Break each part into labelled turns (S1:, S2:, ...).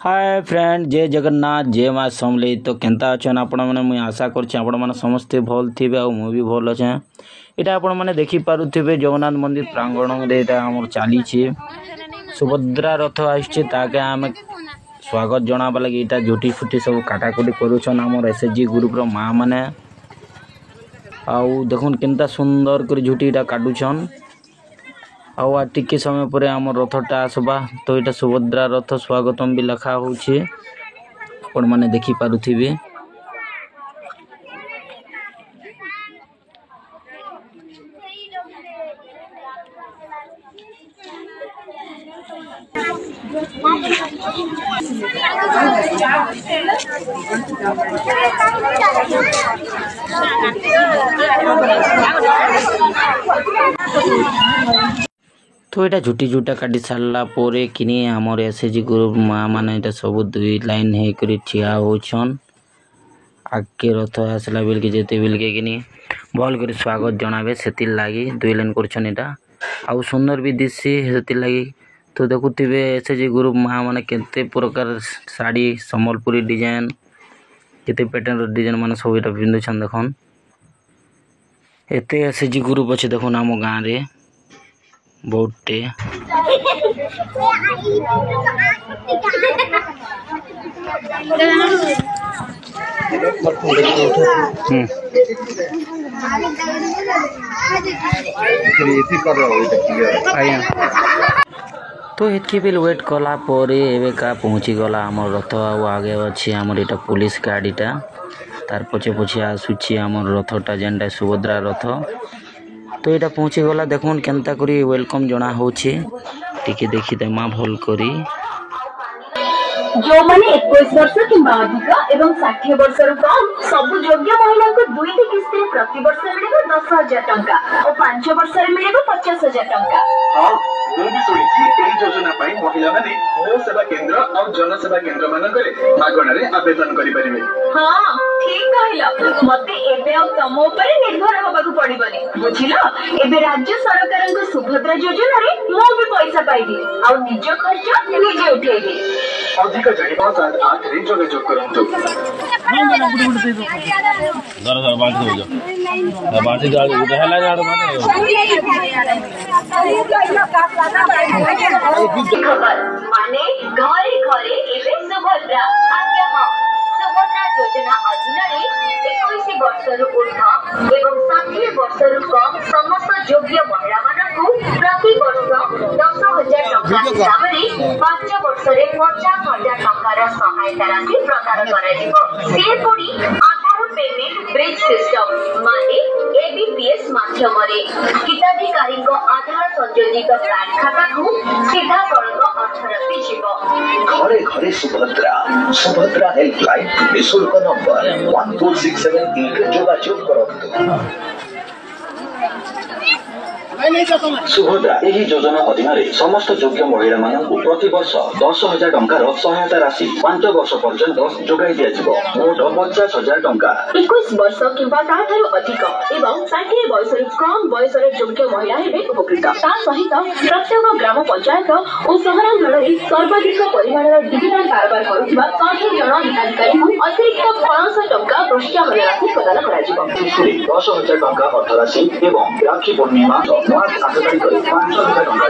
S1: Hi friend जय जगन्नाथ जय माँ समले तो केन्ता अच्छे आपण मैंने मुझे आशा कर समस्ते भल थे मुझे भल अच्छे यहाँ आपण मैंने देखिपे जगन्नाथ मंदिर प्रांगण में यहाँ चली सुभद्रा रथ आके आम स्वागत जनाबा लगे यहाँ झुटी फुटी सब काटाकुटी करम एसएचजी ग्रुप माँ मैंने आउ देखुन केन्ता सुंदर कर झुटी काटुछन आ टिके समय पर आम रथटा आसबा तो यहाँ सुभद्रा रथ स्वागतम भी लिखा होछि आपण माने देखि पारुथिबे। तो यहाँ झुटी झुटा काटी सारा कि आमर एसएचजी ग्रुप माँ मैंने सब दुई लाइन होकर ठिया होछन आगे रथ आसला बेल के जेते बेल के कि भल कर स्वागत जनाबे से लगी दुई लाइन कर आउ सुंदर भी दिशी से लगी। तो देखुवे एसएचजी ग्रुप माँ मैंने केते प्रकार साड़ी संबलपुरी डिजाइन केते पैटर्न डिजाइन मान सब यहाँ पिंधुछन देखन एत एसएचजी ग्रुप अच्छे देखुन आम गाँव में बहुटे तो इतकी बिल वेट कला एवं का पहुँची गला आम रथ आगे अच्छी आमर यहाँ पुलिस गाड़ीटा तार पछे पछे आसूची आमर रथटा जेनटा सुभद्रा रथ तो यहाँ पहुँची गला देखुन केन्ता करी वेलकम जना होछि टिके देखी देमा भल करी
S2: जो माने 21 वर्ष किंबा अधिक एवं 60 वर्ष रु कम सब योग्य महिला को दुईटी किस्ती प्रति वर्ष मिलेबो 10,000 टंका और 5 वर्ष रे मिलेबो 50,000 टंका।
S3: हां मैं भी सुनिछि एई योजना पई महिला माने मो सेवा केंद्र और जन सेवा केंद्र मानकरे मागणा रे आवेदन करि परिबे।
S2: हां ठीक कहला मते एबे आ तम ऊपर निर्भर होबाकू पड़िबनी बुझिलो। एबे राज्य सरकारन को सुभद्रा योजना रे मो भी पैसा पाइबी और निज खर्च निजे उठेबी।
S3: अधिक जानिबा 7-8 रे जोगाजोग करंतु।
S4: दर बांध दो जो बांध गाड़ी उठेला जाड़ माने
S2: खबर माने घरे घरे एबे सुभद्रा आज्ञा हां सुभद्रा योजना अधीन रे 21 वर्ष रु ऊर्ध्व एवं 60 वर्ष रु कम समस्त योग्य महिला मानकु प्रति वर्ष 10,000 टंका हिसाब रे 5 वर्ष रे 50,000 टंकार सहायता राशि प्रदान कराजिबो। से पुरी आधार पेमेंट ब्रिज सिस्टम माने एबीपीएस माध्यम रे हिताधिकारी को आधार संयोजित बैंक खाता को सीधा सड़क अर्थ रखी जीवो।
S5: घरे घरे सुभद्रा हेल्पलाइन निःशुल्क नंबर 14678 जोगाजोग करंतु। सुभद्रा यही योजना अधीन समस्त योग्य महिला मानक प्रति वर्ष 10,000 टंकार सहायता राशि 5 वर्ष पर्यंत जोगाई दिया मोट 50,000 टंका।
S2: 21 वर्ष किंबा ताठारु अधिक एवं 60 वर्ष कम बयस योग्य महिला हेबे उपकृत। ता सहित प्रत्येक ग्राम पंचायत और सहरांचल में सर्वाधिक परिमाण डिजिटल कारोबार करुवा 60 जन हिताधिकारी को अतिरिक्त 500 टंका प्रोत्साहन राशि प्रदान कराजिबो।
S5: 10,000 टंका अर्थ राशि एवं राखी पूर्णिमा मार्च 8 तारिख 5,000 टंका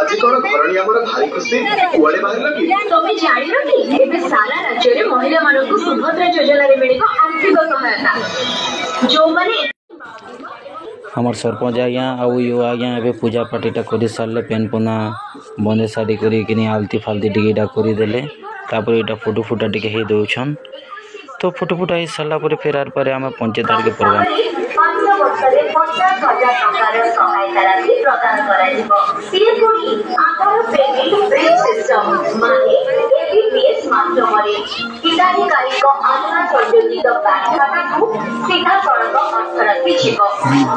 S5: आज कौन घरणी आमर भारी खुशी कुआडे बाहर लगी
S2: तमे जानिलो कि एबे सारा राज्य रे महिला मानकु सुभद्रा योजना रे मिलिबो आर्थिक सहायता। जो माने
S1: हमर सरपंच आज्ञा आउ यो आज्ञा ए पूजा पाठटा कर सारे पेन पुना बंदे सारी कर आलती फालती टिकेटा करदे तापर यहाँ फोटो फुटा टे हो दौन तो फोटो फुटा हो सारा फिर आर पारे आम पंचायत आगे प्रोग्राम
S2: ବର୍ଷରେ 50,000 ଟଙ୍କାର ସହାୟତା ରାଶି ପ୍ରଦାନ କରାଯିବ। ସେ ପୁଣି ଆଧାର ପେମେଣ୍ଟ ବ୍ରିଜ ସିଷ୍ଟମ ମାନେ ମାଧ୍ୟମରେ ହିତାଧିକାରୀଙ୍କ ଆଧାର ସଂଯୋଜିତ ବ୍ୟାଙ୍କ ଖାତାକୁ ସିଧାସଳଖ ଅର୍ଥରାଶି ଯିବ।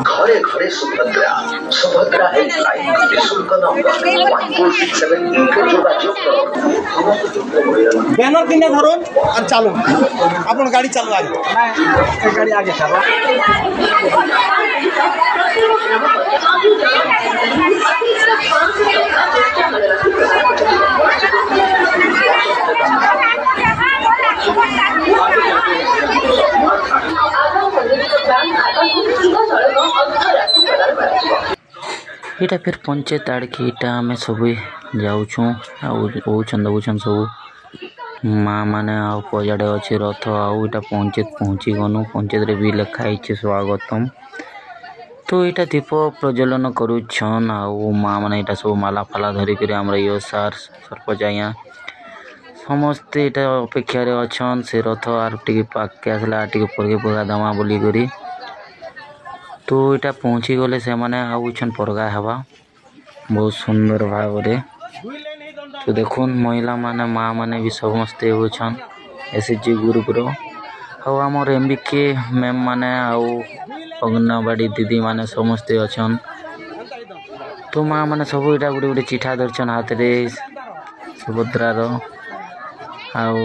S5: ଘରେ ଘରେ ସୁଭଦ୍ରା ସୁଭଦ୍ରା ହେଲ୍ପଲାଇନ୍ ନିଃଶୁଳ୍କ ନମ୍ବର 1467 ଯୋଗାଯୋଗ କରନ୍ତୁ। ସମସ୍ତ ଯୋଗ୍ୟ ମହିଳାମାନେ
S6: बैनर किने धरुन और चालू अपन गाड़ी चालू आगे गाड़ी आगे चलो
S1: ଏଇଟା ଫେର୍ ପଞ୍ଚାୟତ ଆଡ଼କେ ଏଇଟା ଆମେ ସବୁ ଯାଉଛୁଁ ଆଉ କହୁଛନ୍ ଦେଖୁଛନ୍ ସବୁ ମାଆ ମାନେ ଆଉ ପଜାଡ଼େ ଅଛି ରଥ ଆଉ ଏଇଟା ପଞ୍ଚାୟତ ପହଞ୍ଚି ଗନୁ ପଞ୍ଚାୟତରେ ବି ଲେଖା ହେଇଛି ସ୍ୱାଗତମ୍। ତ ଏଇଟା ଦୀପ ପ୍ରଜ୍ୱଳନ କରୁଛନ୍ ଆଉ ମାଆ ମାନେ ଏଇଟା ସବୁ ମାଲା ଫାଲା ଧରିକରି ଆମର ଇଏ ସାର୍ ସରପଞ୍ଚ ଆଜ୍ଞା ସମସ୍ତେ ଏଇଟା ଅପେକ୍ଷାରେ ଅଛନ୍ ସେ ରଥ ଆର୍ ଟିକେ ପାଖକେ ଆସିଲା ଟିକେ ପରକେ ପକା ଦମା ବୋଲିକରି। ତ ଏଇଟା ପହଞ୍ଚି ଗଲେ ସେମାନେ ଆଉଛନ୍ ପରଗା ହେବା ବହୁତ ସୁନ୍ଦର ଭାବରେ। ତ ଦେଖୁନ୍ ମହିଳାମାନେ ମାଆ ମାନେ ବି ସମସ୍ତେ ହେଉଛନ୍ SHG ଗ୍ରୁପ୍ର ଆଉ ଆମର MBK ମ୍ୟାମ୍ ମାନେ ଆଉ ଅଙ୍ଗନବାଡ଼ି ଦିଦିମାନେ ସମସ୍ତେ ଅଛନ୍। ତ ମାଆ ମାନେ ସବୁ ଏଇଟା ଗୋଟେ ଗୋଟେ ଚିଠା ଧରିଛନ୍ ହାତରେ ସୁଭଦ୍ରାର ଆଉ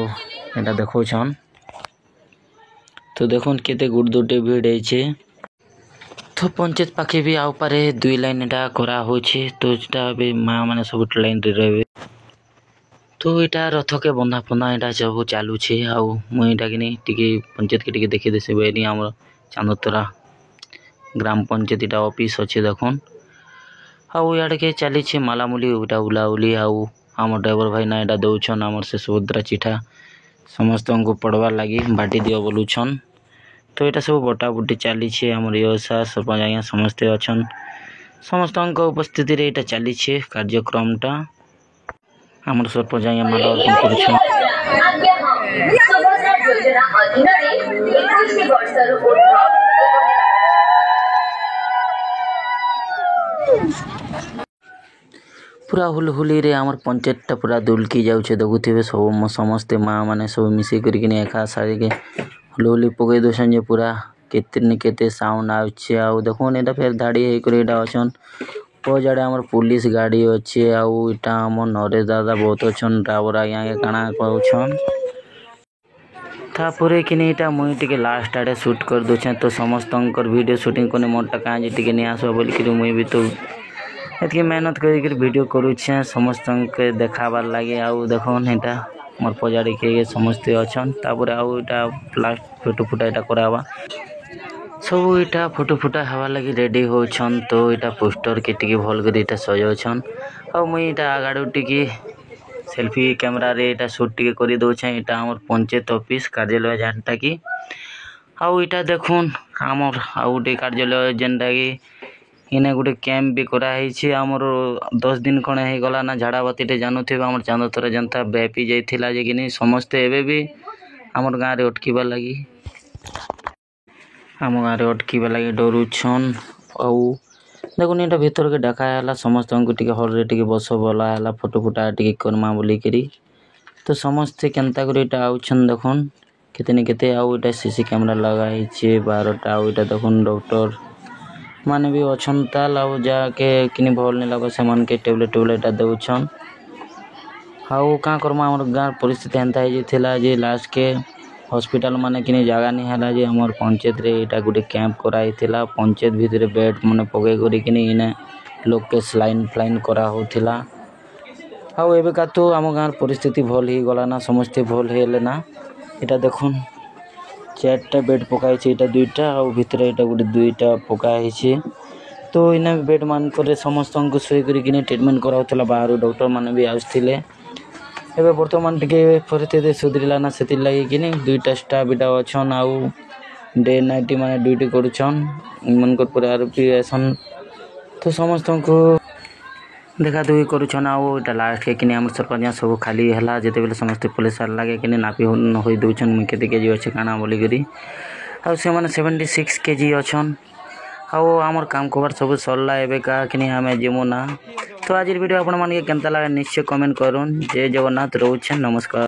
S1: ଏଇଟା ଦେଖଉଛନ୍। ତ ଦେଖୁନ୍ କେତେ ଗୁଡ଼ଦୁଟେ ଭିଡ଼ ହେଇଛେ। ତ ପଞ୍ଚାୟତ ପାଖେ ବି ଆଉ ପାରେ 2 ଲାଇନ୍ ଏଇଟା କରାହେଉଛି ତ ଏଇଟା ବି ମାଆ ମାନେ ସବୁ ଲାଇନ୍ରେ ରହିବେ। ତ ଏଇଟା ରଥକେ ବନ୍ଧା ଫନ୍ଦା ଏଇଟା ସବୁ ଚାଲୁଛି ଆଉ ମୁଁ ଏଇଟା କିନି ଟିକେ ପଞ୍ଚାୟତକେ ଟିକେ ଦେଖିଦେସି ବେନି ଆମର ଚାନ୍ଦତରା ଗ୍ରାମ ପଞ୍ଚାୟତ ଏଇଟା ଅଫିସ୍ ଅଛି ଦେଖୁନ୍ ଆଉ ଇଆଡ଼କେ ଚାଲିଛି ମାଲାମୁଲି ଏଇଟା ଉଲାଉଲି ଆଉ ଆମର ଡ୍ରାଇଭର ଭାଇନା ଏଇଟା ଦେଉଛନ୍ ଆମର ସେ ସୁଭଦ୍ରା ଚିଠା ସମସ୍ତଙ୍କୁ ପଢ଼ବାର୍ ଲାଗି ବାଟି ଦିଅ ବୋଲୁଛନ୍। ତ ଏଇଟା ସବୁ ବଟାବୁଟି ଚାଲିଛି ଆମର ସାର୍ ସରପଞ୍ଚ ଆଜ୍ଞା ସମସ୍ତେ ଅଛନ୍ ସମସ୍ତଙ୍କ ଉପସ୍ଥିତିରେ ଏଇଟା ଚାଲିଛି କାର୍ଯ୍ୟକ୍ରମଟା ଆମର ସରପଞ୍ଚ ଆଜ୍ଞା ମାଲା ଅର୍ପଣ କରୁଛନ୍।
S2: ଆଜ୍ଞା ହଁ ସୁଭଦ୍ରା ଯୋଜନା ଅଧୀନରେ 21 ବର୍ଷରୁ ଉର୍ଦ୍ଧ୍ୱ
S1: ପୁରା ହୁଲହୁଲିରେ ଆମର ପଞ୍ଚାୟତଟା ପୁରା ଦୁଲକି ଯାଉଛେ ଦେଖୁଥିବେ ସବୁ ସମସ୍ତେ ମାଆ ମାନେ ସବୁ ମିଶି କରିକିନି ଏକା ସାରିକେ ହୁଲହୁଲି ପକେଇ ଦେଉଛନ୍ ଯେ ପୁରା କେତେ ସାଉଣ୍ଡ ଆସୁଛି ଆଉ ଦେଖୁନ୍ ଏଇଟା ଫେର୍ ଧାଡ଼ି ହେଇକରି ଏଇଟା ଅଛନ୍ ପଜାଡ଼େ ଆମର ପୁଲିସ ଗାଡ଼ି ଅଛି ଆଉ ଏଇଟା ଆମର ନରେଶ ଦାଦା ବହୁତ ଅଛନ୍ ଡ୍ରାଇଭର ଆଜ୍ଞା କାଣା କହୁଛନ୍। ତାପରେ କିନି ଏଇଟା ମୁଇଁ ଟିକେ ଲାଷ୍ଟ ଆଡ଼େ ସୁଟ୍ କରିଦେଉଛେଁ ତ ସମସ୍ତଙ୍କର ଭିଡ଼ିଓ ସୁଟିଂ କଲେ ମୋରଟା କାଁଜି ଟିକେ ନେଇ ଆସିବ ବୋଲିକିରି ମୁଇଁ ବି ତ ଏତିକି ମେହନତ କରିକିରି ଭିଡ଼ିଓ କରୁଛେଁ ସମସ୍ତଙ୍କୁ ଦେଖାବାର୍ ଲାଗି ଆଉ ଦେଖୁନ୍ ଏଇଟା ମୋର ପଜାଡ଼ି କିଏ ସମସ୍ତେ ଅଛନ୍ ତାପରେ ଆଉ ଏଇଟା ଲାଷ୍ଟ ଫଟୋ ଫୁଟା ଏଇଟା କରାହେବା ସବୁ ଏଇଟା ଫଟୋ ଫୁଟା ହେବାର୍ ଲାଗି ରେଡ଼ି ହେଉଛନ୍। ତ ଏଇଟା ପୋଷ୍ଟରକେ ଟିକେ ଭଲ କରି ଏଇଟା ସଜାଉଛନ୍ ଆଉ ମୁଇଁ ଏଇଟା ଆଗାଡ଼ୁ ଟିକେ ସେଲ୍ଫି କ୍ୟାମେରାରେ ଏଇଟା ସୁଟ୍ ଟିକେ କରିଦେଉଛେଁ। ଏଇଟା ଆମର ପଞ୍ଚାୟତ ଅଫିସ୍ କାର୍ଯ୍ୟାଳୟ ଯେନ୍ଟାକି ଆଉ ଏଇଟା ଦେଖୁନ୍ ଆମର ଆଉ ଗୋଟେ କାର୍ଯ୍ୟାଳୟ ଯେନ୍ଟାକି ଇନେ ଗୋଟେ କ୍ୟାମ୍ପ ବି କରାହେଇଛି ଆମର 10 ଦିନ ଖଣ୍ଡେ ହେଇଗଲା ନା ଝାଡ଼ା ବାତିଟେ ଜାଣୁଥିବେ ଆମର ଚାନ୍ଦତରା ଯେନ୍ତା ବ୍ୟାପି ଯାଇଥିଲା ଯେ କିନି ସମସ୍ତେ ଏବେ ବି ଆମର ଗାଁରେ ଅଟକିବା ଲାଗି ଡରୁଛନ୍ ଆଉ ଦେଖୁନ୍ ଏଇଟା ଭିତରକେ ଡାକା ହେଲା ସମସ୍ତଙ୍କୁ ଟିକେ ହଲ୍ରେ ଟିକେ ବସ ବୋଲା ହେଲା ଫଟୋ ଫୁଟା ଟିକେ କର୍ମା ବୋଲିକିରି ତ ସମସ୍ତେ କେନ୍ତା କରି ଏଇଟା ଆଉଛନ୍ ଦେଖୁନ୍ କେତେ ଆଉ ଏଇଟା CC କ୍ୟାମେରା ଲଗା ହେଇଛି 12ଟା ଆଉ ଏଇଟା ଦେଖୁନ୍ ଡକ୍ଟର ମାନେ ବି ଅଛନ୍ ତାଲ୍ ଆଉ ଯାହାକେ କିନି ଭଲ୍ ନାଇଁ ଲାଗ ସେମାନକେ ଟେବଲେଟ୍ ଏଇଟା ଦେଉଛନ୍ ଆଉ କାଁ କର୍ମା ଆମର ଗାଁ ପରିସ୍ଥିତି ଏନ୍ତା ହେଇଯାଇଥିଲା ଯେ ଲାଷ୍ଟକେ ହସ୍ପିଟାଲ ମାନେ କିନି ଜାଗା ନି ହେଲା ଯେ ଆମର ପଞ୍ଚାୟତରେ ଏଇଟା ଗୋଟେ କ୍ୟାମ୍ପ କରାହେଇଥିଲା ପଞ୍ଚାୟତ ଭିତରେ ବେଡ୍ ମାନେ ପକେଇ କରିକିନି ଇନେ ଲୋକେ ସ୍ଲାଇନ୍ ଫ୍ଲାଇନ୍ କରାହେଉଥିଲା ଆଉ ଏବେକା ତ ଆମ ଗାଁର ପରିସ୍ଥିତି ଭଲ ହେଇଗଲା ନା ସମସ୍ତେ ଭଲ ହେଇଗଲେ ନା ଏଇଟା ଦେଖୁନ୍ 4ଟା ବେଡ୍ ପକା ହେଇଛି ଏଇଟା 2ଟା ଆଉ ଭିତରେ ଏଇଟା ଗୋଟେ 2ଟା ପକା ହେଇଛି ତ ଇନେ ବେଡ୍ ମାନଙ୍କରେ ସମସ୍ତଙ୍କୁ ଶୋଇ କରିକିନି ଟ୍ରିଟମେଣ୍ଟ କରାହେଉଥିଲା ବାହାରୁ ଡକ୍ଟର ମାନେ ବି ଆସୁଥିଲେ ଏବେ ବର୍ତ୍ତମାନ ଟିକେ ପରିସ୍ଥିତି ସୁଧରିଲା ନା ସେଥିର୍ଲାଗି କିନି 2ଟା ଷ୍ଟାଫ୍ ଏଇଟା ଅଛନ୍ ଆଉ ଡେ ନାଇଟ୍ ମାନେ ଡ୍ୟୁଟି କରୁଛନ୍ ଏମାନଙ୍କର ପରେ ଆରୁ ବି ଆସନ୍ ତ ସମସ୍ତଙ୍କୁ ଦେଖା ଦୁଖି କରୁଛନ୍ ଆଉ ଏଇଟା ଲାଷ୍ଟକେ କିନି ଆମର ସରପଞ୍ଚ ସବୁ ଖାଲି ହେଲା ଯେତେବେଳେ ସମସ୍ତେ ପୋଲିସ ଲାଗେ କିନି ନାପି ହୋଇ ଦେଉଛନ୍ ମୁଇଁ କେତେ କେଜି ଅଛି କାଣା ବୋଲିକରି ଆଉ ସେମାନେ 76 kg ଅଛନ୍ ଆଉ ଆମର କାମ କବାର ସବୁ ସରିଲା ଏବେ କିନି ଆମେ ଯିମୁ ନା ତ ଆଜିର ଭିଡ଼ିଓ ଆପଣମାନକେ କେନ୍ତା ଲାଗେ ନିଶ୍ଚୟ କମେଣ୍ଟ କରୁନ୍। ଜୟ ଜଗନ୍ନାଥ ରହୁଛେ ନମସ୍କାର।